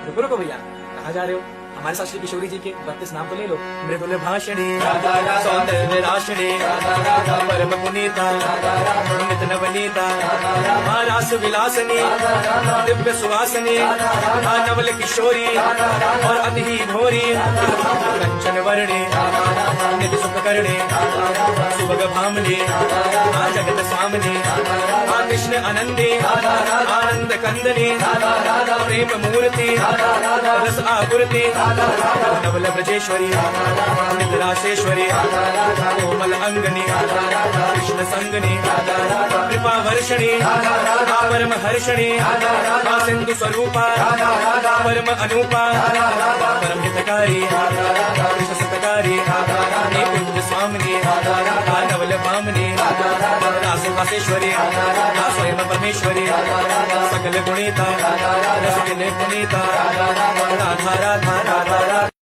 रुको रुको भैया, कहाँ जा रहे हो? हमारे साथ श्री किशोरी जी के 32 नाम तो ले लो। मृदुल भाषिणी, सौंदर्य राशिणी, परम पुनीता, नित नवनीता, रास विलासनी, दिव्य सुवासनी, नवल किशोरी और अति ही भोरी, कंचन वर्णी, नित सुख करणी, सुभग भामनी, जगत सामनी, कृष्ण आनंदी, आनंद कंदनी, प्रेम मूर्ति, रस आपूर्ति, नवल ब्रजेश्वरी, निद्राशेश्वरी, कोमल अंगनी, कृष्ण संगनी, कृपा वर्षणी, परम हर्षणी, सिंधु स्वरूपा, परम अनूपा, परम हितकारी, कृष्ण सतकारी, कुंज स्वामिनी, नवल भामनी, रासेश्वरी, स्वयं परमेश्वरी, सकल गुणिता, रसकिले पुनीता, राधा राधा राधा